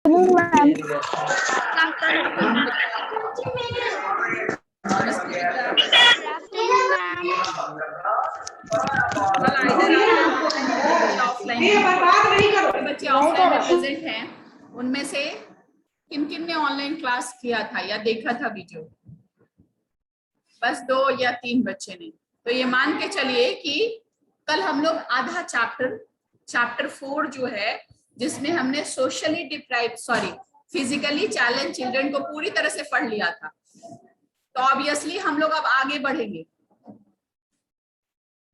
बच्चे ऑफलाइन में प्रेजेंट हैं, उनमें से किन किन ने ऑनलाइन क्लास किया था या देखा था वीडियो? बस 2 या 3 बच्चे ने। तो ये मान के चलिए कि कल हम लोग आधा चैप्टर 4 जो है, जिसमें हमने socially deprive physically challenge children को पूरी तरह से पढ़ लिया था। तो ऑब्वियसली हम लोग अब आगे बढ़ेंगे।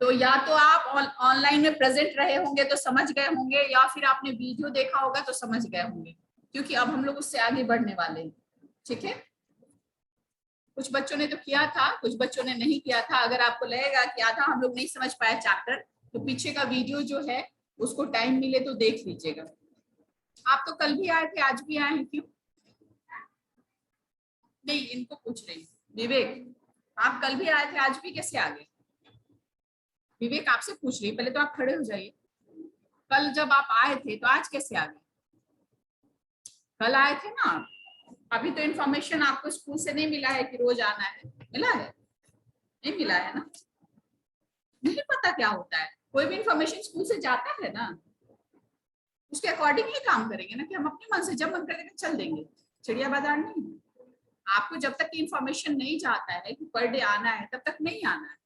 तो या तो आप ऑनलाइन में प्रेजेंट रहे होंगे तो समझ गए होंगे, या फिर आपने वीडियो देखा होगा तो समझ गए होंगे, क्योंकि अब हम लोग उससे आगे बढ़ने वाले हैं। ठीक है, कुछ बच्चों ने तो किया था, कुछ बच्चों ने नहीं किया था। अगर आपको लगेगा कि आधा हम लोग नहीं समझ पाए चैप्टर, तो पीछे का वीडियो जो है उसको टाइम मिले तो देख लीजिएगा। आप तो कल भी आए थे, आज भी आए हैं, क्यों नहीं? इनको पूछ रही हूँ। विवेक, आप कल भी आए थे, आज भी कैसे आ गए? विवेक आपसे पूछ रही, पहले तो आप खड़े हो जाइए। कल जब आप आए थे तो आज कैसे आ गए? कल आए थे ना आप। अभी तो इन्फॉर्मेशन आपको स्कूल से नहीं मिला है कि रोज आना है, मिला है? नहीं मिला है ना? नहीं पता क्या होता है, कोई भी इन्फॉर्मेशन स्कूल से जाता है ना, उसके अकॉर्डिंग ही काम करेंगे ना, कि हम अपने मन से जब मन करेगा चल देंगे। चिड़िया बाजार नहीं। आपको जब तक इन्फॉर्मेशन नहीं जाता है कि पर डे आना है, तब तक नहीं आना है।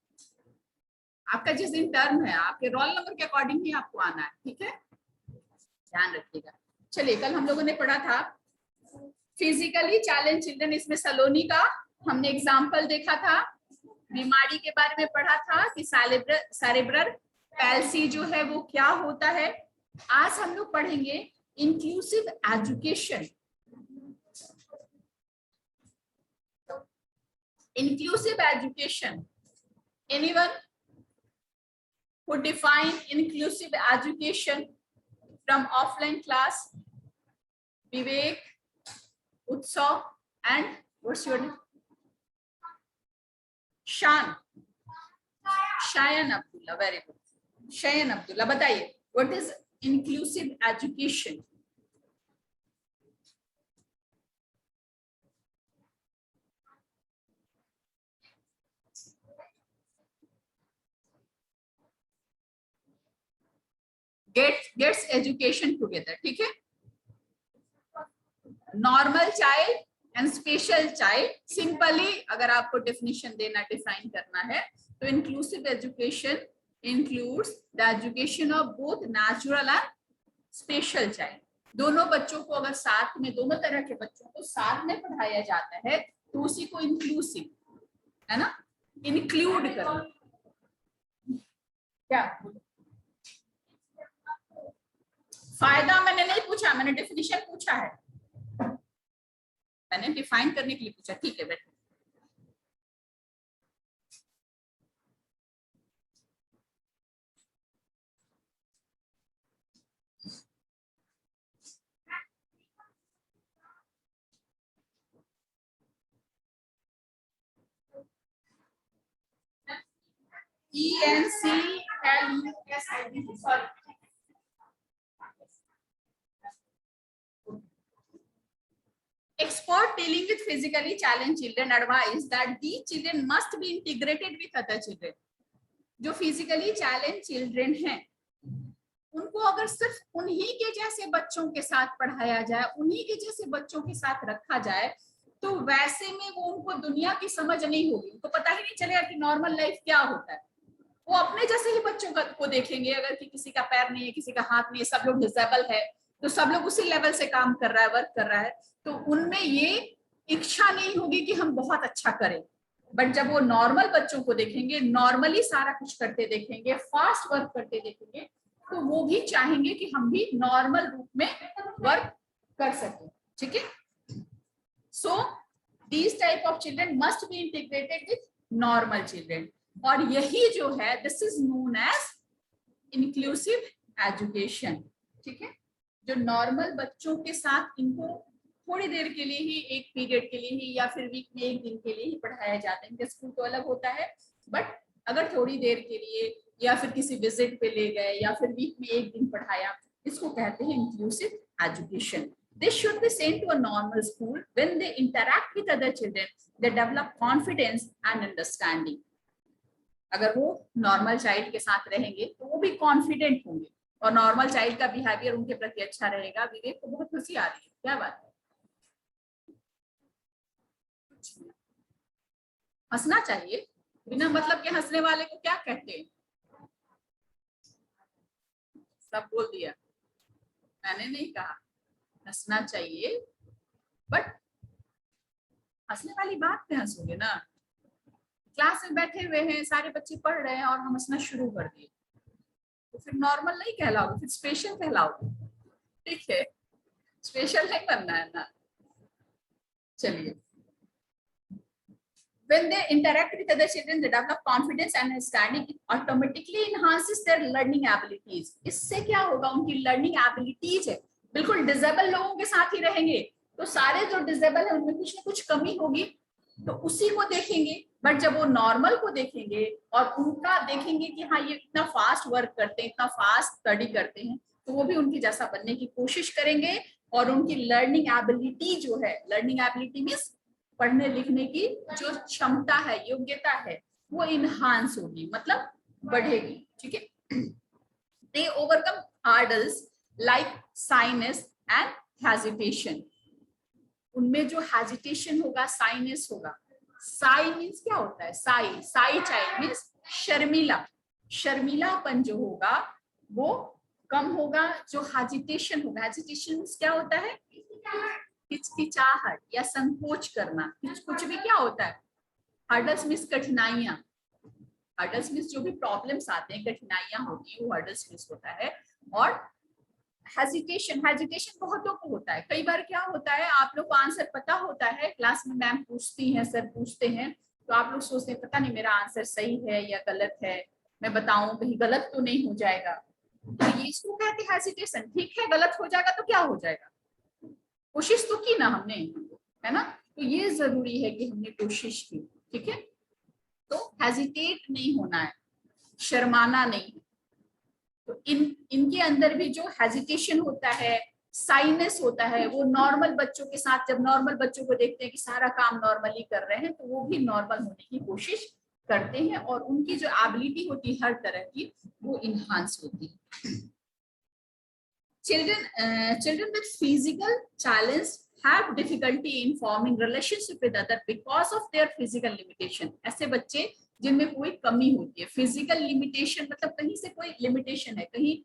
आपका जिस दिन टर्म है, आपके रोल नंबर के अकॉर्डिंग ही आपको आना है। ठीक है, ध्यान रखिएगा। चलिए, कल हम लोगों ने पढ़ा था फिजिकली चैलेंज चिल्ड्रन। इसमें सलोनी का हमने एग्जाम्पल देखा था, बीमारी के बारे में पढ़ा था कि सेरेब्रल पैल्सी जो है वो क्या होता है। आज हम लोग पढ़ेंगे inclusive education. Inclusive education, anyone who define inclusive education from offline class? Vivek, Utsav, and what's your name? Shayan Abdullah. Very good. Shayan Abdullah, बताइए, what is inclusive education? Gets education together. ठीक है, normal child and special child. Simply अगर आपको definition देना, define करना है, तो inclusive education includes the education of both natural and special child. दोनों बच्चों को अगर साथ में, दोनों तरह के बच्चों को साथ में पढ़ाया जाता है तो उसी को इंक्लूसिव, है ना, इंक्लूड करना। क्या फायदा मैंने नहीं पूछा, मैंने डेफिनेशन पूछा है, मैंने डिफाइन करने के लिए पूछा। ठीक है बेटा, ENCLUSIV, sorry. Expert dealing with physically challenged children advise that these children must be integrated with other children. जो फिजिकली चैलेंज चिल्ड्रन हैं, उनको अगर सिर्फ उन्हीं के जैसे बच्चों के साथ पढ़ाया जाए, उन्हीं के जैसे बच्चों के साथ रखा जाए, तो वैसे में वो उनको दुनिया की समझ नहीं होगी, उनको पता ही नहीं चलेगा कि नॉर्मल लाइफ क्या होता है। वो अपने जैसे ही बच्चों को देखेंगे। अगर कि किसी का पैर नहीं है, किसी का हाथ नहीं है, सब लोग डिसेबल है, तो सब लोग उसी लेवल से काम कर रहा है, वर्क कर रहा है, तो उनमें ये इच्छा नहीं होगी कि हम बहुत अच्छा करें। बट जब वो नॉर्मल बच्चों को देखेंगे, नॉर्मली सारा कुछ करते देखेंगे, फास्ट वर्क करते देखेंगे, तो वो भी चाहेंगे कि हम भी नॉर्मल रूप में वर्क कर सकें। ठीक है, so these type of children must be integrated with normal children, और यही जो है, this is known as inclusive education. ठीक है, जो नॉर्मल बच्चों के साथ इनको थोड़ी देर के लिए ही, एक पीरियड के लिए ही, या फिर वीक में एक दिन के लिए ही पढ़ाया जाता है। इनका स्कूल तो अलग होता है, बट अगर थोड़ी देर के लिए या फिर किसी विजिट पे ले गए या फिर वीक में एक दिन पढ़ाया, इसको कहते हैं inclusive education. They should be sent to a normal school. When they interact with other children, they develop confidence and understanding. अगर वो नॉर्मल चाइल्ड के साथ रहेंगे तो वो भी कॉन्फिडेंट होंगे और नॉर्मल चाइल्ड का बिहेवियर उनके प्रति अच्छा रहेगा। विवेक को बहुत खुशी आ रही है, क्या बात है? हंसना चाहिए, बिना मतलब के हंसने वाले को क्या कहते हैं? सब बोल दिया, मैंने नहीं कहा। हंसना चाहिए, बट हंसने वाली बात पे हंसोगे ना। क्लास में बैठे हुए हैं, सारे बच्चे पढ़ रहे हैं और हम हंसना शुरू कर दिए तो फिर नॉर्मल नहीं कहलाओगे, फिर स्पेशल कहलाओगे। ठीक है, स्पेशल नहीं बनना है ना। चलिए, when they interact with other children, they develop confidence and understanding. It automatically enhances their learning abilities. इससे क्या होगा? उनकी learning abilities है। बिल्कुल डिसेबल लोगों के साथ ही रहेंगे तो सारे जो डिसेबल है उनमें कुछ ना कुछ कमी होगी तो उसी को देखेंगे। बट जब वो नॉर्मल को देखेंगे और उनका देखेंगे कि हाँ ये इतना फास्ट वर्क करते हैं, इतना फास्ट स्टडी करते हैं, तो वो भी उनकी जैसा बनने की कोशिश करेंगे और उनकी लर्निंग एबिलिटी जो है, लर्निंग एबिलिटी मींस पढ़ने लिखने की जो क्षमता है, योग्यता है, वो इनहांस होगी, मतलब बढ़ेगी। ठीक है। They overcome hurdles like shyness and hesitation. उनमें जो हेजिटेशन होगा, साइनेस होगा। साई मीन्स क्या होता है? साई, साई चाइल्ड मीन्स शर्मीला, शर्मीलापन जो होगा वो कम होगा। जो हेजिटेशन होगा, हेजिटेशन मीन्स क्या होता है? हिचकिचाहट या संकोच करना। कुछ भी क्या होता है? हर्डल्स मीन्स कठिनाइयां, हर्डल्स मीन्स जो भी प्रॉब्लम्स आते हैं, कठिनाइयां होती है, वो हर्डल्स मीन्स होता है। और हेजिटेशन, हेजिटेशन बहुतों को होता है। कई बार क्या होता है, आप लोग को आंसर पता होता है, क्लास में मैम पूछती हैं, सर पूछते हैं, तो आप लोग सोचते हैं पता नहीं मेरा आंसर सही है या गलत है, मैं बताऊं कहीं गलत तो नहीं हो जाएगा। तो ये इसको कहते हैं हेजिटेशन। ठीक है, गलत हो जाएगा तो क्या हो जाएगा, कोशिश तो की ना हमने, है ना। तो ये जरूरी है कि हमने कोशिश की। ठीक है, तो हेजिटेट नहीं होना है, शर्माना नहीं। तो इनके अंदर भी जो हेजिटेशन होता है, साइनेस होता है, वो नॉर्मल बच्चों के साथ, जब नॉर्मल बच्चों को देखते हैं कि सारा काम नॉर्मली कर रहे हैं, तो वो भी नॉर्मल होने की कोशिश करते हैं और उनकी जो एबिलिटी होती है हर तरह की, वो इनहांस होती है। Children with physical challenge have difficulty in forming relationship with other because of their physical limitation. ऐसे बच्चे जिनमें कोई कमी होती है, फिजिकल लिमिटेशन मतलब कहीं से कोई लिमिटेशन है, कहीं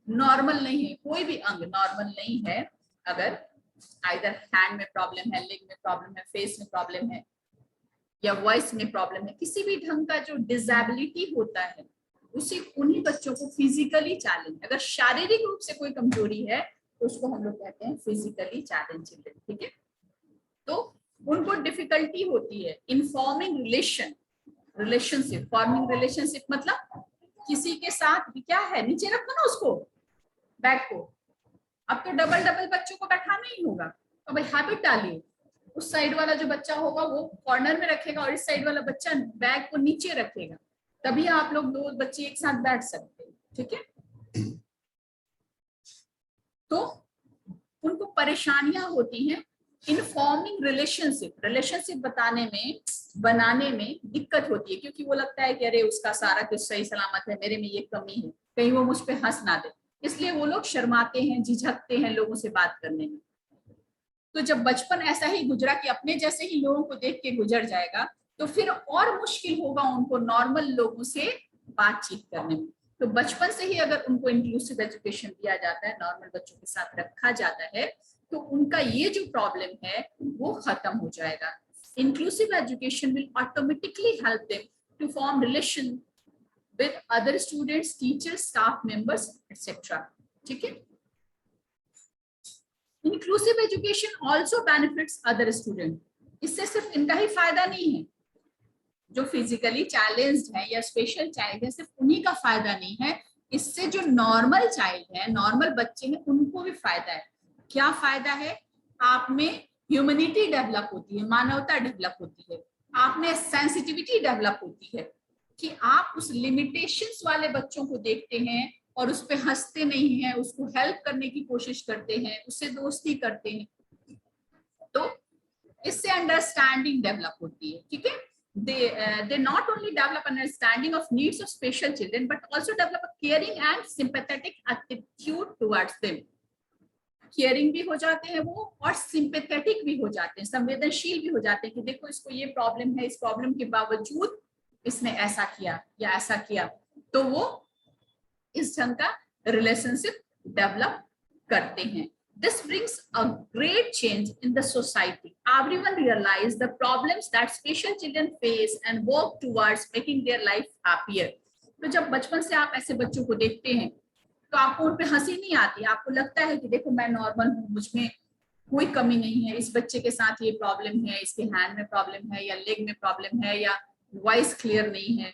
नॉर्मल नहीं है, कोई भी अंग नॉर्मल नहीं है। अगर आइदर हैंड में प्रॉब्लम है, लेग में प्रॉब्लम है, फेस में प्रॉब्लम है या वॉइस में प्रॉब्लम है, किसी भी ढंग का जो डिसेबिलिटी होता है, उसी उन्हीं बच्चों को फिजिकली चैलेंज। अगर शारीरिक रूप से कोई कमजोरी है तो उसको हम लोग कहते हैं फिजिकली चैलेंज चिल्ड्रन। ठीक है, तो उनको डिफिकल्टी होती है in forming relationship. Forming relationship मतलब किसी के साथ भी क्या है, नीचे रखो ना उसको, बैग को। अब तो डबल डबल बच्चों को बैठाना ही होगा, तो भाई हैबिट डालिए। उस साइड वाला जो बच्चा होगा वो कॉर्नर में रखेगा और इस साइड वाला बच्चा बैग को नीचे रखेगा, तभी आप लोग दो बच्चे एक साथ बैठ सकते हैं। ठीक है, तो उनको परेशानियां होती हैं इन फॉर्मिंग रिलेशनशिप बनाने में दिक्कत होती है, क्योंकि वो लगता है कि अरे उसका सारा कुछ सही सलामत है, मेरे में ये कमी है, कहीं वो मुझ पे हंस ना दे, इसलिए वो लोग शर्माते हैं, झिझकते हैं लोगों से बात करने में। तो जब बचपन ऐसा ही गुजरा कि अपने जैसे ही लोगों को देख के गुजर जाएगा, तो फिर और मुश्किल होगा उनको नॉर्मल लोगों से बातचीत करने में। तो बचपन से ही अगर उनको इंक्लूसिव एजुकेशन दिया जाता है, नॉर्मल बच्चों के साथ रखा जाता है, तो उनका ये जो प्रॉब्लम है वो खत्म हो जाएगा। Inclusive education will automatically help them to form relation with other students, teachers, staff members etcetera. ठीक है, inclusive education also benefits other student. इससे सिर्फ इनका ही फायदा नहीं है, जो फिजिकली चैलेंज्ड है या स्पेशल चाइल्ड है, सिर्फ उन्हीं का फायदा नहीं है, इससे जो नॉर्मल चाइल्ड है, नॉर्मल बच्चे हैं, उनको भी फायदा है। क्या फायदा है? आप में ह्यूमैनिटी डेवलप होती है, मानवता डेवलप होती है, आप में सेंसिटिविटी डेवलप होती है कि आप उस लिमिटेशंस वाले बच्चों को देखते हैं और उस पे हंसते नहीं हैं, उसको हेल्प करने की कोशिश करते हैं, उससे दोस्ती करते हैं, तो इससे अंडरस्टैंडिंग डेवलप होती है। ठीक है, they not only develop understanding of needs of special children but also develop a caring and sympathetic attitude towards them. Caring भी हो जाते हैं वो और सिंपैथेटिक भी हो जाते हैं, संवेदनशील भी हो जाते हैं कि देखो इसको ये प्रॉब्लम है, इस प्रॉब्लम के बावजूद इसने ऐसा किया या ऐसा किया, तो वो इस ढंग का रिलेशनशिप डेवलप करते हैं। This brings a great change in the society. Everyone realize the problems that special children face and work towards making their life happier. तो जब बचपन से आप ऐसे बच्चों को देखते हैं तो आपको उन पे हंसी नहीं आती, आपको लगता है कि देखो मैं नॉर्मल हूँ, मुझमें कोई कमी नहीं है, इस बच्चे के साथ ये प्रॉब्लम है, इसके हैंड में प्रॉब्लम है या लेग में प्रॉब्लम है या वॉइस क्लियर नहीं है,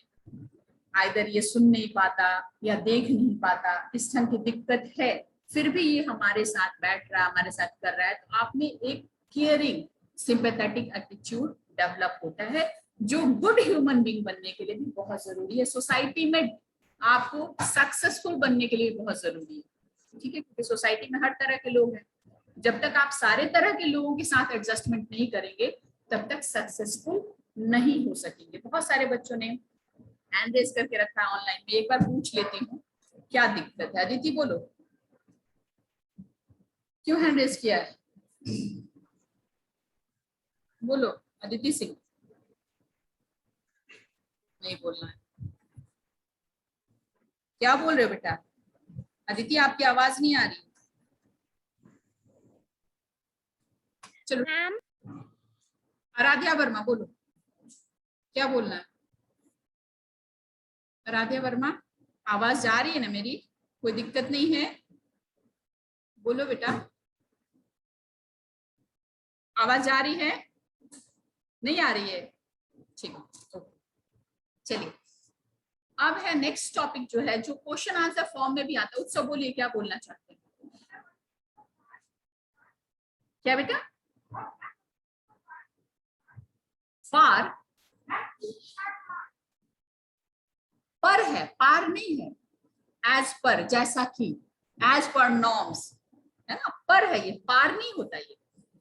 आइदर ये सुन नहीं पाता या देख नहीं पाता, इस ढंग की दिक्कत है, फिर भी ये हमारे साथ बैठ रहा है, हमारे साथ कर रहा है, तो आप में एक केयरिंग सिंपैथेटिक एटीट्यूड डेवलप होता है, जो गुड ह्यूमन बीइंग बनने के लिए भी बहुत जरूरी है, सोसाइटी में आपको सक्सेसफुल बनने के लिए बहुत जरूरी है। ठीक है, क्योंकि सोसाइटी में हर तरह के लोग हैं, जब तक आप सारे तरह के लोगों के साथ एडजस्टमेंट नहीं करेंगे तब तक सक्सेसफुल नहीं हो सकेंगे। बहुत सारे बच्चों ने हैंड रेज करके रखा है ऑनलाइन में, एक बार पूछ लेती हूँ क्या दिक्कत है। अदिति बोलो, क्यों हैंड रेज किया है? बोलो अदिति सिंह, नहीं बोलना है, क्या बोल रहे हो बेटा? अदिति आपकी आवाज नहीं आ रही। चलो आराध्या वर्मा बोलो, क्या बोलना है? आराध्या वर्मा, आवाज जा रही है ना मेरी? कोई दिक्कत नहीं है? बोलो बेटा, आवाज जा रही है? नहीं आ रही है? ठीक है, चलिए अब है नेक्स्ट टॉपिक जो है, जो क्वेश्चन आंसर फॉर्म में भी आता है। उत्सव बोलिए, क्या बोलना चाहते हैं? क्या बेटा? फार पर है, पार नहीं है, एज पर, जैसा कि, एज पर नॉर्म्स है ना, पर है, ये पार नहीं होता। ये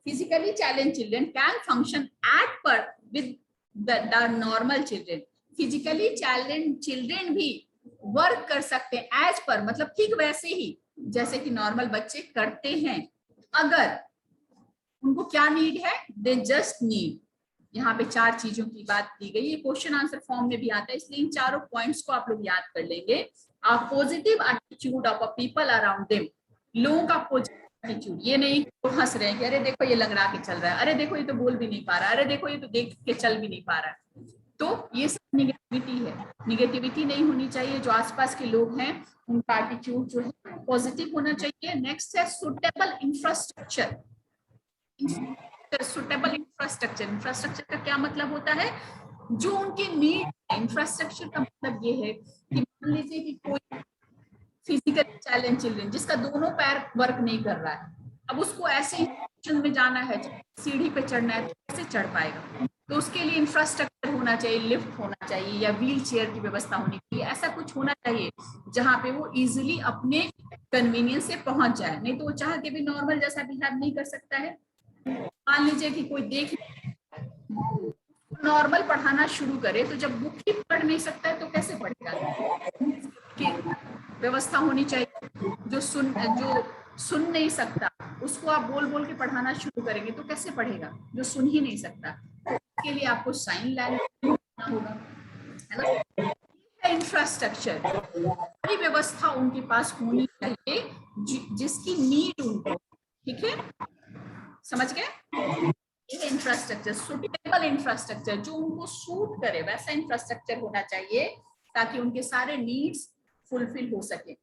physically challenge children can function at par with the normal children. Physically challenge children भी वर्क कर सकते हैं एज पर, मतलब ठीक वैसे ही जैसे कि नॉर्मल बच्चे करते हैं, अगर उनको क्या नीड है, दे जस्ट नीड। यहाँ पे 4 चीजों की बात की गई, ये क्वेश्चन आंसर फॉर्म में भी आता है, इसलिए इन चारों पॉइंट्स को आप लोग याद कर लेंगे। A positive attitude of a people around them, लोगों का पॉजिटिव एटीट्यूड, ये नहीं तो हंस रहे हैं कि अरे देखो ये लंगड़ा के चल रहा है, अरे देखो ये तो बोल भी नहीं पा रहा है, अरे देखो ये तो देख के चल भी नहीं पा रहा है, तो ये सब निगेटिविटी है। निगेटिविटी नहीं होनी चाहिए, जो आसपास के लोग हैं उनका एटीट्यूड जो है पॉजिटिव होना चाहिए। नेक्स्ट है suitable infrastructure. Suitable infrastructure, infrastructure का क्या मतलब होता है, जो उनकी नीड है। इंफ्रास्ट्रक्चर का मतलब ये है कि मान लीजिए कि कोई फिजिकल चैलेंज चिल्ड्रन जिसका दोनों पैर वर्क नहीं कर रहा है, अब उसको ऐसे इंस्टीट्यूशन में जाना है, सीढ़ी पे चढ़ना है, तो कैसे चढ़ पाएगा? तो उसके लिए इंफ्रास्ट्रक्चर होना चाहिए, लिफ्ट होना चाहिए या व्हील चेयर की व्यवस्था होनी चाहिए, ऐसा कुछ होना चाहिए जहां पे वो इजिली अपने कन्वीनियंस से पहुंच जाए, नहीं तो वो चाह के भी नॉर्मल जैसा बिहेव नहीं कर सकता है। मान लीजिए कि कोई देख नॉर्मल पढ़ाना शुरू करे, तो जब बुक ही पढ़ नहीं सकता है तो कैसे पढ़ेगा? कि व्यवस्था होनी चाहिए, जो सुन नहीं सकता उसको आप बोल बोल के पढ़ाना शुरू करेंगे तो कैसे पढ़ेगा, जो सुन ही नहीं सकता? इसके लिए आपको साइन लैंग्वेज होगा, है ना। इंफ्रास्ट्रक्चर, सारी व्यवस्था उनके पास होनी चाहिए जिसकी नीड उनको, ठीक है, समझ गए? इंफ्रास्ट्रक्चर, सुटेबल इंफ्रास्ट्रक्चर, जो उनको सूट करे वैसा इंफ्रास्ट्रक्चर होना चाहिए ताकि उनके सारे नीड्स फुलफिल हो सके।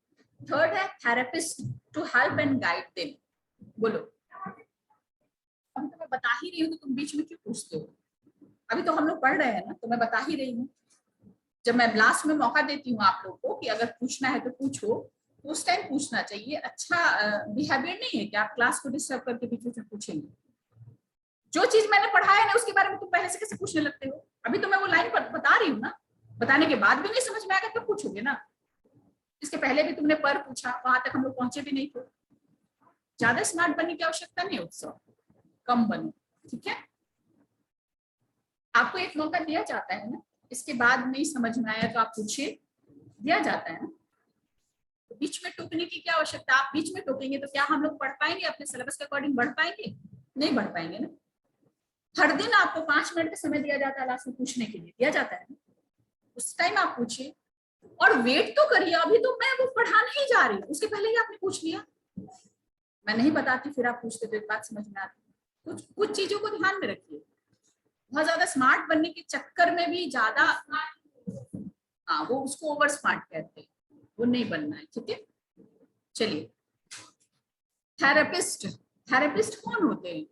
थर्ड है therapist to help and guide them. बोलो, अब तो मैं बता ही रही हूँ तो तुम बीच में क्यों पूछते हो? अभी तो हम लोग पढ़ रहे हैं ना, तो मैं बता ही रही हूँ। जब मैं लास्ट में मौका देती हूँ आप लोग को कि अगर पूछना है तो पूछो, तो उस टाइम पूछना चाहिए। अच्छा बिहेवियर नहीं है कि आप क्लास को डिस्टर्ब करके बीच में पूछेंगे। जो चीज मैंने पढ़ाया ना उसके बारे में तुम पहले से कैसे पूछने लगते हो? अभी तो मैं वो लाइन बता रही हूँ ना, बताने के बाद भी नहीं समझ में आएगा तो पूछोगे ना। इसके पहले भी तुमने पर पूछा, वहां तक हम लोग पहुंचे भी नहीं थे। ज्यादा स्मार्ट बनने की आवश्यकता नहीं उत्सव, कम बनो, ठीक है। आपको एक मौका दिया जाता है ना, इसके बाद नहीं समझ में आया तो आप पूछिए, दिया जाता है ना। तो बीच में टोकने की क्या आवश्यकता, आप बीच में टोकेंगे तो क्या हम लोग पढ़ पाएंगे, अपने सिलेबस के अकॉर्डिंग बढ़ पाएंगे? नहीं बढ़ पाएंगे ना। हर दिन आपको 5 मिनट का समय दिया जाता है लास्ट में पूछने के लिए, दिया जाता है ना, उस टाइम आप पूछिए और वेट तो करिए। अभी तो मैं वो पढ़ा नहीं जा रही, उसके पहले ही आपने पूछ लिया। मैं नहीं बताती फिर आप पूछते तो एक बात समझ में आती। कुछ चीजों को ध्यान में रखिए, बहुत ज्यादा स्मार्ट बनने के चक्कर में भी ज्यादा, हाँ वो उसको ओवर स्मार्ट कहते हैं, वो नहीं बनना है, ठीक है। चलिए, थेरेपिस्ट, थेरेपिस्ट कौन होते हैं?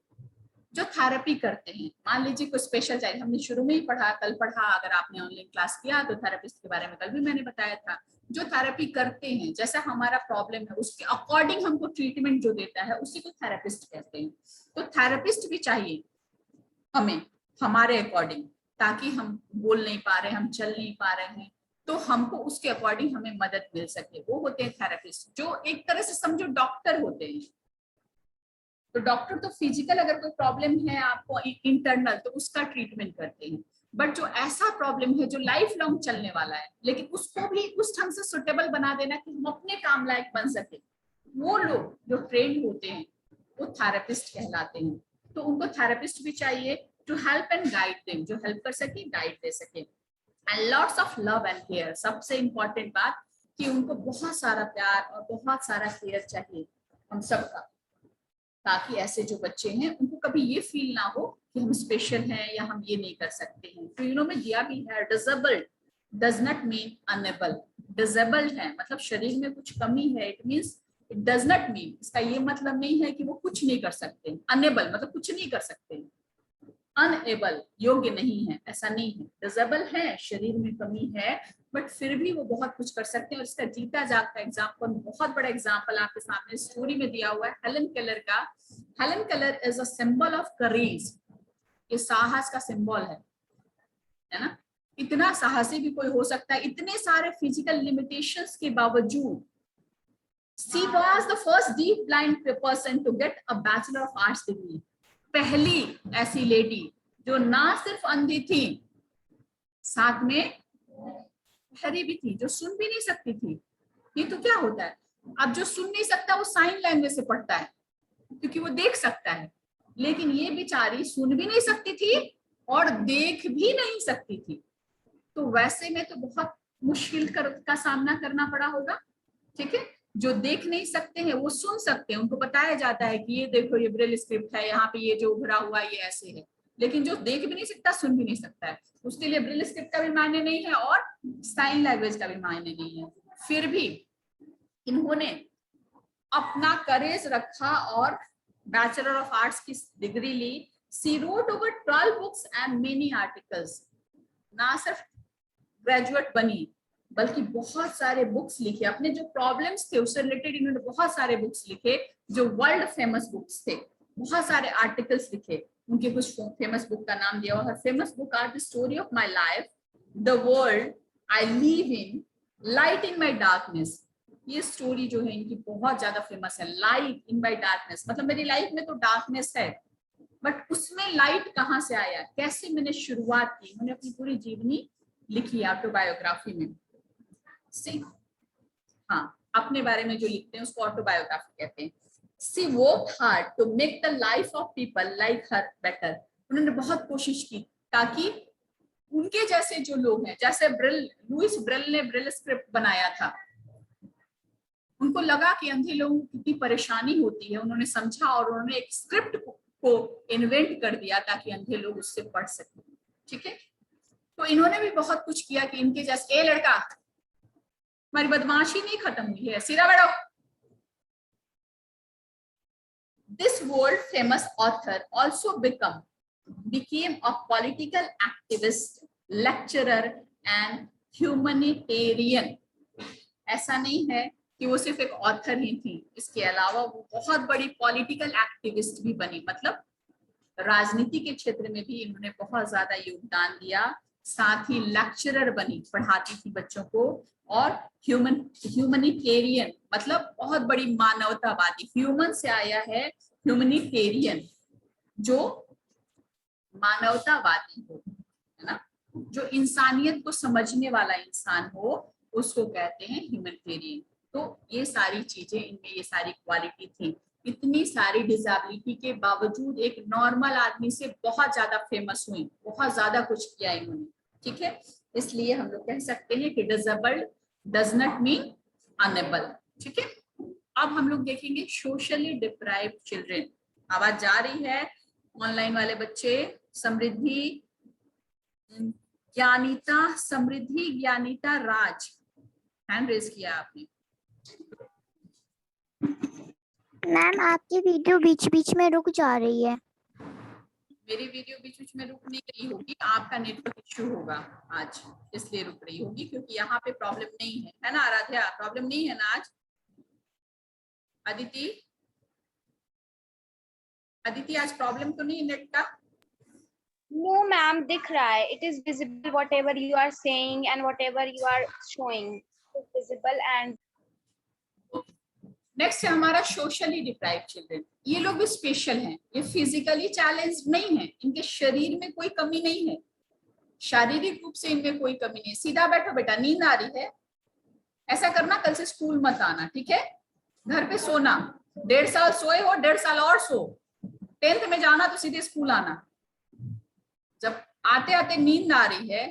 जो थेरेपी करते हैं। मान लीजिए कोई स्पेशल चाइल्ड, हमने शुरू में ही पढ़ा, कल पढ़ा, अगर आपने ऑनलाइन क्लास किया तो थेरेपिस्ट के बारे में कल भी मैंने बताया था। जो थेरेपी करते हैं, जैसा हमारा प्रॉब्लम है उसके अकॉर्डिंग हमको ट्रीटमेंट जो देता है उसी को थेरेपिस्ट कहते हैं। तो थेरेपिस्ट भी चाहिए हमें हमारे अकॉर्डिंग, ताकि हम बोल नहीं पा रहे, हम चल नहीं पा रहे हैं, तो हमको उसके अकॉर्डिंग हमें मदद मिल सके, वो होते हैं थेरेपिस्ट। जो एक तरह से समझो डॉक्टर होते हैं। तो डॉक्टर तो फिजिकल अगर कोई प्रॉब्लम है आपको इंटरनल तो उसका ट्रीटमेंट करते हैं, बट जो ऐसा प्रॉब्लम है जो लाइफ लॉन्ग चलने वाला है, लेकिन उसको भी उस ढंग से सुटेबल बना देना कि हम अपने काम लायक बन सके, वो लोग जो ट्रेन होते हैं वो थेरेपिस्ट कहलाते हैं। तो उनको थेरेपिस्ट भी चाहिए to help and guide them, जो हेल्प कर सके, गाइड दे सके। And lots of love and care, सबसे इंपॉर्टेंट बात कि उनको बहुत सारा प्यार और बहुत सारा केयर चाहिए हम सबका, ताकि ऐसे जो बच्चे हैं उनको कभी ये फील ना हो कि हम स्पेशल हैं या हम ये नहीं कर सकते हैं। तो इन्हों में दिया भी है, disabled does not mean unable. Disabled है मतलब शरीर में कुछ कमी है, it means it does not mean, इसका ये मतलब नहीं है कि वो कुछ नहीं कर सकते। अनेबल मतलब कुछ नहीं कर सकते, अनएबल योग्य नहीं है, ऐसा नहीं है। डिसेबल है, शरीर में कमी है, बट फिर भी वो बहुत कुछ कर सकते हैं। और इसका जीता जागता एग्जाम्पल, बहुत बड़ा एग्जाम्पल आपके सामने स्टोरी में दिया हुआ है हेलन केलर का। Helen Keller is a symbol of courage, ये साहस का सिंबल है ना। इतना साहसी भी कोई हो सकता है, इतने सारे फिजिकल लिमिटेशंस के बावजूद। She was the first deaf blind person to get a Bachelor of Arts degree, पहली ऐसी लेडी जो ना सिर्फ अंधी थी, साथ में बहरी भी थी, जो सुन भी नहीं सकती थी। ये तो क्या होता है, अब जो सुन नहीं सकता वो साइन लैंग्वेज से पढ़ता है क्योंकि वो देख सकता है, लेकिन ये बेचारी सुन भी नहीं सकती थी और देख भी नहीं सकती थी। तो वैसे में तो बहुत मुश्किल का सामना करना पड़ा होगा, ठीक है। जो देख नहीं सकते हैं वो सुन सकते हैं, उनको बताया जाता है कि ये देखो ये ब्रेल स्क्रिप्ट है, यहाँ पे ये जो उभरा हुआ ये ऐसे है। लेकिन जो देख भी नहीं सकता, सुन भी नहीं सकता है, उसके लिए ब्रेल स्क्रिप्ट का भी मायने नहीं है और साइन लैंग्वेज का भी मायने नहीं है। फिर भी इन्होंने अपना करेज रखा और बैचलर ऑफ आर्ट्स की डिग्री ली। She wrote over 12 books and many articles. ना सिर्फ ग्रेजुएट बनी बल्कि बहुत सारे बुक्स लिखे, अपने जो प्रॉब्लम्स थे उससे रिलेटेड इन्होंने बहुत सारे बुक्स लिखे जो वर्ल्ड फेमस बुक्स थे। बहुत सारे आर्टिकल्स लिखे, उनके कुछ फेमस बुक का नाम दिया। और famous book are the story of my life, the world I live in, light in my darkness. ये स्टोरी जो है इनकी बहुत ज्यादा फेमस है। लाइट इन माय डार्कनेस मतलब मेरी लाइफ में तो डार्कनेस है, बट उसमें लाइट कहाँ से आया, कैसे मैंने शुरुआत की। उन्होंने अपनी पूरी जीवनी लिखी ऑटोबायोग्राफी में। हाँ, अपने बारे में जो लिखते हैं उसको ऑटोबायोग्राफी कहते हैं। She worked hard to make the life of people like her better. उन्होंने बहुत कोशिश की ताकि उनके जैसे जो लोग हैं, जैसे ब्रेल, लुइस ब्रेल ने ब्रेल स्क्रिप्ट बनाया था, उनको लगा कि अंधे लोगों को कितनी परेशानी होती है, उन्होंने समझा और उन्होंने एक स्क्रिप्ट को इन्वेंट कर दिया ताकि अंधे लोग उससे पढ़ सकें, ठीक है। तो इन्होंने भी बहुत कुछ किया कि इनके जैसे, ए लड़का हमारी बदमाशी नहीं खत्म हुई है, सीधा बैठो। This world famous author also became a political activist, lecturer and humanitarian. ऐसा नहीं है कि वो सिर्फ एक ऑथर ही थी, इसके अलावा वो बहुत बड़ी पॉलिटिकल एक्टिविस्ट भी बनी, मतलब राजनीति के क्षेत्र में भी इन्होंने बहुत ज्यादा योगदान दिया साथ ही लेक्चरर बनी, पढ़ाती थी बच्चों को, और ह्यूमनिटेरियन मतलब बहुत बड़ी मानवतावादी, ह्यूमन से आया है ह्यूमनिटेरियन, जो मानवतावादी हो, है ना, जो इंसानियत को समझने वाला इंसान हो, उसको कहते हैं ह्यूमनिटेरियन। तो ये सारी चीजें इनमें, ये सारी क्वालिटी थी। इतनी सारी डिसेबिलिटी के बावजूद एक नॉर्मल आदमी से बहुत ज्यादा फेमस हुई, बहुत ज्यादा कुछ किया इन्होंने, ठीक है। इसलिए हम लोग कह सकते हैं कि disabled does not mean unable, ठीक है। अब हम लोग देखेंगे सोशली डिप्राइव्ड चिल्ड्रेन। आवाज जा रही है ऑनलाइन वाले बच्चे? समृद्धि ज्ञानिता, समृद्धि ज्ञानिता राज, हैंड रेज किया आपने। मैम आपकी वीडियो बीच बीच में रुक जा रही है। मेरी वीडियो बीच बीच में रुक नहीं रही होगी, आपका नेटवर्क इश्यू होगा आज, इसलिए रुक रही होगी, क्योंकि यहाँ पे प्रॉब्लम नहीं है ना आराध्या? प्रॉब्लम नहीं है ना आज? अदिति, अदिति आज प्रॉब्लम तो नहीं नेट का? No, ma'am, दिख रहा है. It is visible whatever you are saying and whatever you are showing. It is visible and. Next है हमारा सोशली डिप्राइव्ड चिल्ड्रन। ये लोग भी स्पेशल हैं, ये फिजिकली चैलेंज नहीं है, इनके शरीर में कोई कमी नहीं है, शारीरिक रूप से इनमें कोई कमी नहीं। सीधा बैठो बेटा, नींद आ रही है, ऐसा करना, कल से स्कूल मत आना, ठीक है, घर पे सोना। 1.5 साल सोए हो, 1.5 साल और सो, 10th में जाना तो सीधे स्कूल आना। जब आते आते नींद आ रही है,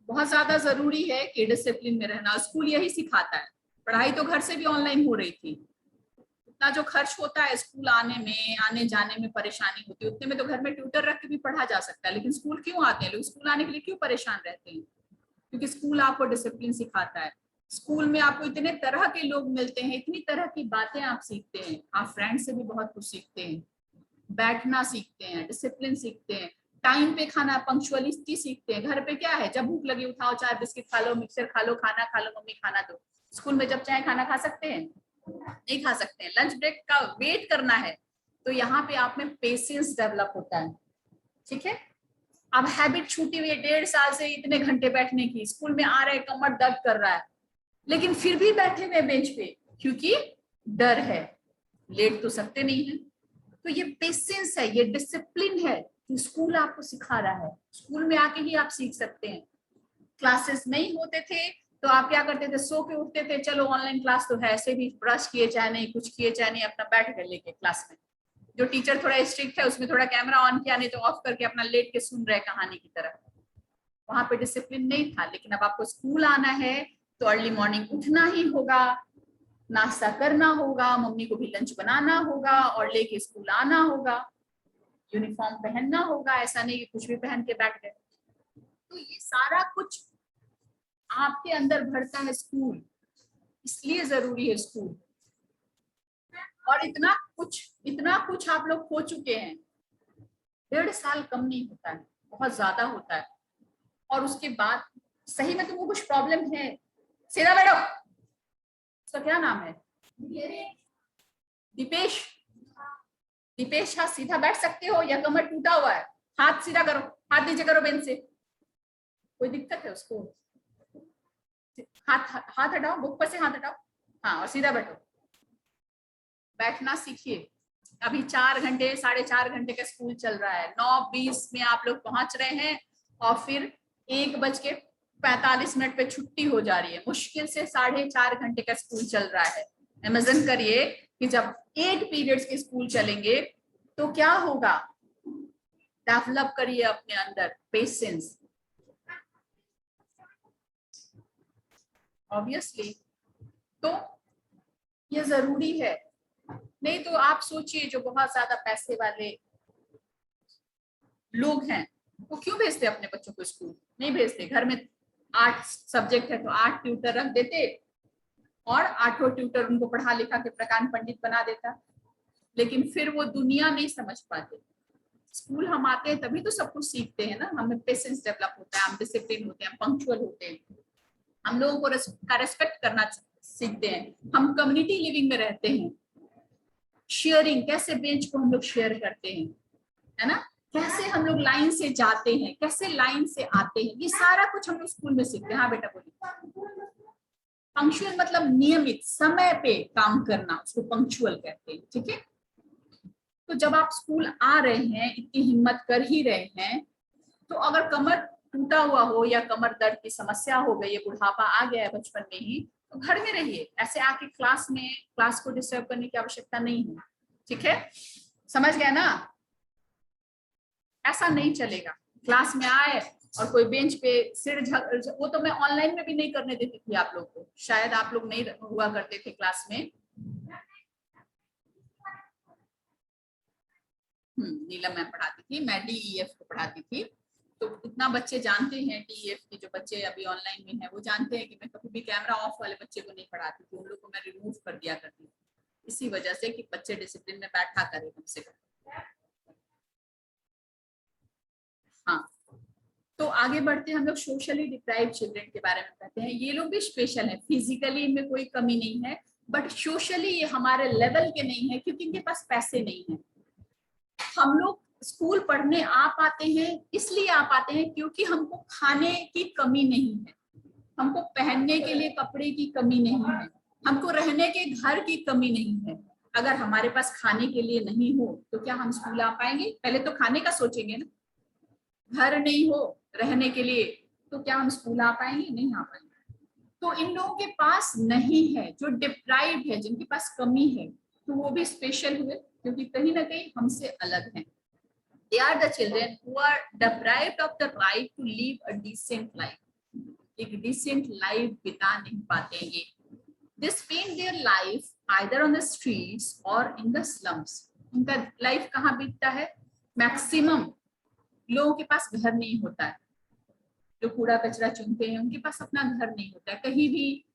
बहुत ज्यादा जरूरी है कि डिसिप्लिन में रहना। स्कूल यही सिखाता है, पढ़ाई तो घर से भी ऑनलाइन हो रही थी, उतना जो खर्च होता है स्कूल आने में, आने जाने में परेशानी होती है, उतने में तो घर में ट्यूटर रख के भी पढ़ा जा सकता है। लेकिन स्कूल क्यों आते हैं लोग? स्कूल आने के लिए क्यों परेशान रहते हैं? क्योंकि स्कूल आपको डिसिप्लिन सिखाता है। स्कूल में आपको इतने तरह के लोग मिलते हैं, इतनी तरह की बातें आप सीखते हैं, आप फ्रेंड से भी बहुत कुछ सीखते हैं, बैठना सीखते हैं, डिसिप्लिन सीखते हैं, टाइम पे खाना, पंक्चुअलिटी सीखते हैं। घर पे क्या है, जब भूख लगी उठाओ, चाय बिस्किट खा लो, मिक्सर खा लो, खाना खा लो, मम्मी खाना दो। स्कूल में जब चाहे खाना खा सकते हैं? नहीं खा सकते हैं। लंच ब्रेक का वेट करना है, तो यहाँ पे आप में पेशेंस डेवलप होता है, ठीक है। अब हैबिट छूटी हुई है 1.5 साल से इतने घंटे बैठने की, स्कूल में आ रहे कमर दर्द कर रहा है, लेकिन फिर भी बैठे हुए बेंच पे, क्योंकि डर है, लेट तो सकते नहीं है। तो ये पेशेंस है, ये डिसिप्लिन है, स्कूल आपको सिखा रहा है। स्कूल में आके ही आप सीख सकते हैं। क्लासेस नहीं होते थे तो आप क्या करते थे, सो के उठते थे, चलो ऑनलाइन क्लास तो है, ऐसे भी ब्रश किए चाहे नहीं, कुछ किए चाहे नहीं, अपना बैठ गए लेके क्लास में। जो टीचर थोड़ा स्ट्रिक्ट है उसमें थोड़ा कैमरा ऑन किया, नहीं तो ऑफ करके अपना लेट के सुन रहे कहानी की तरह। वहां पे डिसिप्लिन नहीं था। लेकिन अब आपको स्कूल आना है तो अर्ली मॉर्निंग उठना ही होगा, नाश्ता करना होगा, मम्मी को भी लंच बनाना होगा और लेके स्कूल आना होगा, यूनिफॉर्म पहनना होगा, ऐसा नहीं कि कुछ भी पहन के बैठ गए। तो ये सारा कुछ आपके अंदर भरता है स्कूल, इसलिए जरूरी है स्कूल। और इतना कुछ आप लोग खो चुके हैं। 1.5 साल कम नहीं होता है, बहुत ज्यादा होता है। और उसके बाद सही में तुमको कुछ प्रॉब्लम है, सीधा बैठो। उसका क्या नाम है? दीपेश। दीपेश, हाँ सीधा बैठ सकते हो या कमर टूटा हुआ है? हाथ सीधा करो, हाथ नीचे करो बेंच से। कोई दिक्कत है उसको? हाथ हटाओ, बुक पर से हाथ हटाओ, हाँ, और सीधा बैठो। बैठना सीखिए। अभी 4 घंटे 4.5 घंटे का स्कूल चल रहा है, 9:20 में आप लोग पहुंच रहे हैं और फिर 1:45 पे छुट्टी हो जा रही है। मुश्किल से 4.5 घंटे का स्कूल चल रहा है। इमेजिन करिए कि जब 8 पीरियड्स के स्कूल चलेंगे तो क्या होगा। डेवलप करिए अपने अंदर पेशेंस, ऑब्वियसली। तो ये जरूरी है। नहीं तो आप सोचिए, जो बहुत ज्यादा पैसे वाले लोग हैं वो क्यों भेजते अपने बच्चों को स्कूल? नहीं भेजते। घर में 8 सब्जेक्ट है तो 8 ट्यूटर रख देते और 8 ट्यूटर उनको पढ़ा लिखा के प्रकांड पंडित बना देता। लेकिन फिर वो दुनिया नहीं समझ पाते। स्कूल हम आते हैं तभी तो सब कुछ सीखते हैं ना, हमें पेशेंस डेवलप होता है, हम डिसिप्लिन होते हैं, हम पंक्चुअल होते हैं, हम लोगों को रेस्पेक्ट करना सीखते हैं, हम कम्युनिटी लिविंग में रहते हैं। शेयरिंग, कैसे बेंच को हम लोग शेयर करते हैं, है ना। कैसे हम लोग लाइन से जाते हैं, कैसे लाइन से आते हैं, ये सारा कुछ हम लोग स्कूल में सीखते हैं। हाँ बेटा बोलिए। पंक्चुअल मतलब नियमित समय पे काम करना, उसको पंक्चुअल कहते हैं, ठीक है। तो जब आप स्कूल आ रहे हैं, इतनी हिम्मत कर ही रहे हैं, तो अगर कमर टूटा हुआ हो या कमर दर्द की समस्या हो गई है, बुढ़ापा आ गया है बचपन में ही, तो घर में रहिए। ऐसे आके क्लास को डिस्टर्ब करने की आवश्यकता नहीं है, ठीक है। समझ गए ना? ऐसा नहीं चलेगा। क्लास में आए और कोई बेंच पे सिर वो तो मैं ऑनलाइन में भी नहीं करने देती थी आप लोग को, शायद आप लोग नहीं हुआ करते थे क्लास में। नीलम मैम पढ़ाती थी, मैं DEF को पढ़ाती थी, तो इतना बच्चे जानते हैं DEF की, जो बच्चे अभी ऑनलाइन में हैं वो जानते हैं कि मैं कभी भी कैमरा ऑफ वाले बच्चे को नहीं पढ़ाती थी, उन लोग को मैं रिमूव कर दिया करती थी, इसी वजह से कि बच्चे डिसिप्लिन में बैठा करे कम से कम। हाँ, तो आगे बढ़ते हम लोग सोशली डिप्राइव्ड चिल्ड्रन के बारे में कहते हैं। ये लोग भी स्पेशल है, फिजिकली इनमें कोई कमी नहीं है, बट सोशली ये हमारे लेवल के नहीं है, क्योंकि इनके पास पैसे नहीं है। हम लोग स्कूल पढ़ने आ पाते हैं, इसलिए आ पाते हैं क्योंकि हमको खाने की कमी नहीं है, हमको पहनने के लिए कपड़े की कमी नहीं है, हमको रहने के घर की कमी नहीं है। अगर हमारे पास खाने के लिए नहीं हो तो क्या हम स्कूल आ पाएंगे? पहले तो खाने का सोचेंगे ना। घर नहीं हो रहने के लिए तो क्या हम स्कूल आ पाएंगे? नहीं आ पाएंगे। तो इन लोगों के पास नहीं है, जो डिप्राइव्ड है, जिनके पास कमी है, तो वो भी स्पेशल हुए, क्योंकि कहीं ना कहीं हमसे अलग हैं। They are the children who are deprived of the right to live a decent life. एक decent life बिता नहीं पाते हैं ये। They spend their life either on the streets or in the slums. उनका लाइफ कहाँ बीतता है? मैक्सिमम लोगों के पास घर नहीं होता है, जो कूड़ा कचरा चुनते हैं उनके पास अपना घर नहीं होता है, कहीं भी,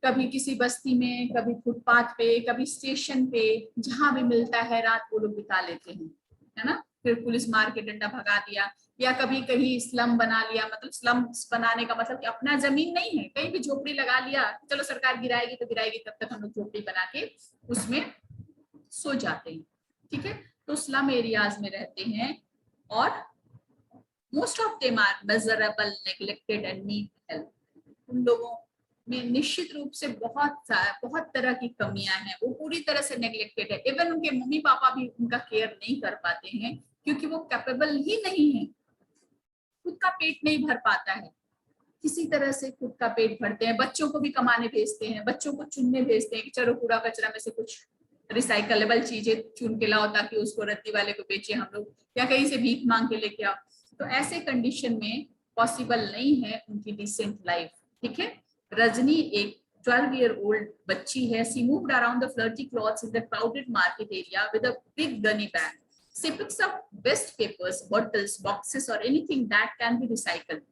कभी किसी बस्ती में, कभी फुटपाथ पे, कभी स्टेशन पे, जहां भी मिलता है रात वो लोग बिता लेते हैं, है ना। फिर पुलिस मार के डंडा भगा दिया, या कभी कहीं स्लम बना लिया। मतलब स्लम बनाने का मतलब कि अपना जमीन नहीं है, कहीं भी झोपड़ी लगा लिया, चलो सरकार गिराएगी तो गिराएगी, तब तक हम लोग झोपड़ी बना के उसमें सो जाते हैं, ठीक है। तो स्लम एरियाज में रहते हैं, और most of them are miserable, neglected and need help. उन लोगों में निश्चित रूप से बहुत तरह की कमियां हैं, वो पूरी तरह से नेग्लेक्टेड है। इवन उनके मम्मी पापा भी उनका केयर नहीं कर पाते हैं, क्योंकि वो कैपेबल ही नहीं है, खुद का पेट नहीं भर पाता है। किसी तरह से खुद का पेट भरते हैं, बच्चों को भी कमाने भेजते हैं, बच्चों को चुनने भेजते हैं कि चलो कूड़ा कचरा में से कुछ रिसाइकलेबल चीजें चुन के लाओ, ताकि उसको रद्दी वाले को बेचे हम लोग, या कहीं से भीख मांग के लेके आओ। तो ऐसे कंडीशन में पॉसिबल नहीं है उनकी डिसेंट लाइफ, ठीक है। रजनी एक 12 year old बच्ची है। She moved around the flirty clothes in the crowded market area with a big gunny bag. She picks up waste papers, bottles, boxes or anything that can be recycled.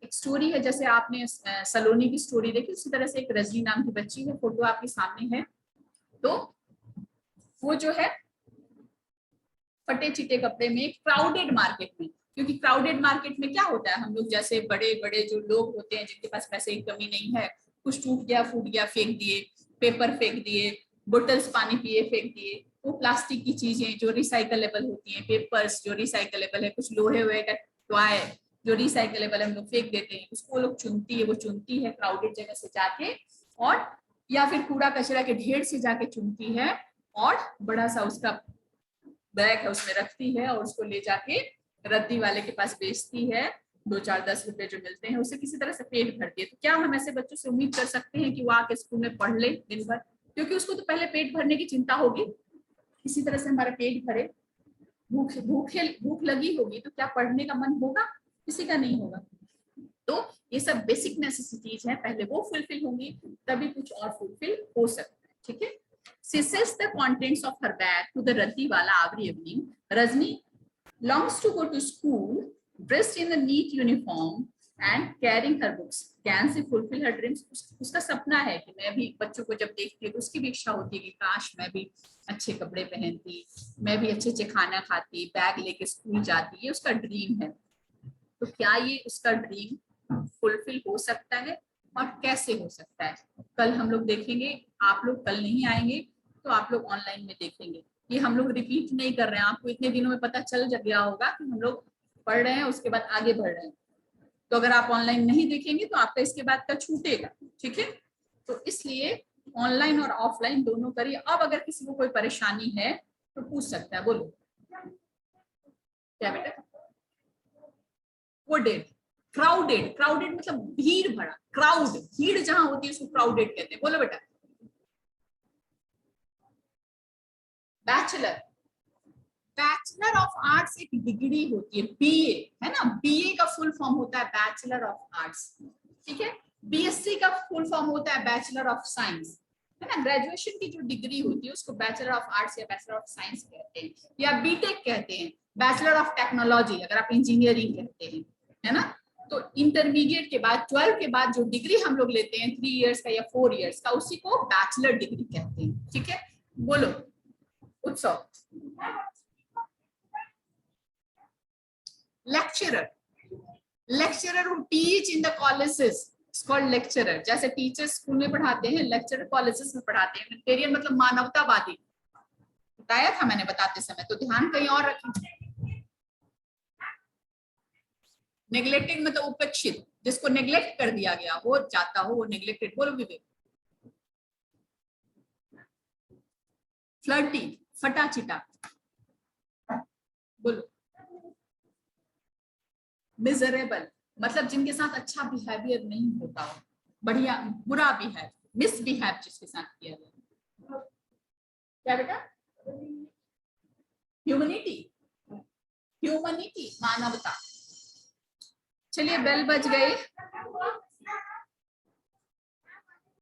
एक story है, जैसे आपने सलोनी की story देखी, उसी तरह से एक रजनी नाम की बच्ची है, फोटो आपके सामने है। तो वो जो है फटे चिटे कपड़े में क्राउडेड मार्केट में, क्योंकि क्राउडेड मार्केट में क्या होता है, हम लोग जैसे बड़े बड़े जो लोग होते हैं जिनके पास पैसे की कमी नहीं है, कुछ टूट गया फूट गया फेंक दिए, पेपर फेंक दिए, बोतल्स पानी पिए फेंक दिए, वो प्लास्टिक की चीजें जो रिसाइकलेबल होती हैं, पेपर्स जो रिसाइकलेबल है, कुछ लोहे वोहे का टॉय जो रिसाइकलेबल है, हम लोग फेंक देते हैं, उसको लोग चुनती है क्राउडेड जगह से जाके, और या फिर कूड़ा कचरा के ढेर से जाके चुनती है, और बड़ा सा उसका बैग है उसमें रखती है, और उसको ले जाके रद्दी वाले के पास बेचती है। 2-4-10 रुपए जो मिलते हैं उससे किसी तरह से पेट भरती है। तो क्या हम ऐसे बच्चों से उम्मीद कर सकते हैं कि वो आके स्कूल में पढ़ ले दिन भर? क्योंकि उसको तो पहले पेट भरने की चिंता होगी, किसी तरह से हमारा पेट भरे। भूख लगी होगी तो क्या पढ़ने का मन होगा? किसी का नहीं होगा। तो ये सब बेसिक नेसेसिटीज हैं, पहले वो फुलफिल होंगी तभी कुछ और फुलफिल हो सकता है, ठीक है। She sells the contents of her bag to the Raddi wala every evening. Rajni longs to go to school dressed in a neat uniform and carrying her books. Can she fulfill her dreams? उसका सपना है कि मैं भी बच्चों को जब देखती हूँ तो उसकी भी इच्छा होती है कि काश मैं भी अच्छे कपड़े पहनती, मैं भी अच्छे अच्छे खाना खाती, बैग लेके स्कूल जाती, ये उसका ड्रीम है। तो क्या ये उसका ड्रीम फुलफिल हो सकता है और कैसे हो सकता है, कल हम लोग देखेंगे। आप लोग कल नहीं आएंगे तो आप लोग ऑनलाइन में देखेंगे, ये हम लोग रिपीट नहीं कर रहे हैं, आपको इतने दिनों में पता चल गया होगा कि हम लोग पढ़ रहे हैं, उसके बाद आगे बढ़ रहे हैं। तो अगर आप ऑनलाइन नहीं देखेंगे तो आपका इसके बाद का छूटेगा, ठीक है। तो इसलिए ऑनलाइन और ऑफलाइन दोनों करिए। अब अगर किसी को कोई परेशानी है तो पूछ सकता है, बोलो क्या बेटा। कोडेड, क्राउडेड, क्राउडेड मतलब भीड़ भरा, क्राउड, भीड़ जहां होती है उसको क्राउडेड कहते हैं, बोलो बेटा। बैचलर, बैचलर ऑफ आर्ट्स एक डिग्री होती है, बीए है ना, बीए का फुल फॉर्म होता है बैचलर ऑफ आर्ट्स, ठीक है। बीएससी का फुल फॉर्म होता है बैचलर ऑफ साइंस, है ना। ग्रेजुएशन की जो डिग्री होती है उसको बैचलर ऑफ आर्ट्स या बैचलर ऑफ साइंस कहते हैं, या बीटेक कहते हैं, बैचलर ऑफ टेक्नोलॉजी अगर आप इंजीनियरिंग कहते हैं, है ना। तो इंटरमीडिएट के बाद 12 के बाद जो डिग्री हम लोग लेते हैं 3 इयर्स का या 4 इयर्स का, उसी को बैचलर डिग्री कहते हैं, ठीक है। बोलो उत्सव। lecturer, lecturer who teach in the colleges is called lecturer। जैसे टीचर स्कूल में पढ़ाते हैं, लेक्चरर कॉलेजेस में पढ़ाते हैं। ह्यूमैनिटेरियन मतलब मानवतावादी, बताया था मैंने बताते समय, तो ध्यान कहीं और रखें। नेग्लेक्टेड मतलब उपेक्षित, जिसको नेग्लेक्ट कर दिया गया वो जाता हो, वो नेग्लेक्टेड। बोलो विवेक। फ्लर्टी, फटा चिटा, बोलो। मिजरेबल मतलब जिनके साथ अच्छा बिहेवियर नहीं होता हो, बढ़िया बुरा बिहेव, मिसबिहेव जिसके साथ किया गया। क्या बेटा? ह्यूमनिटी, ह्यूमनिटी मानवता। चलिए बेल बज गई।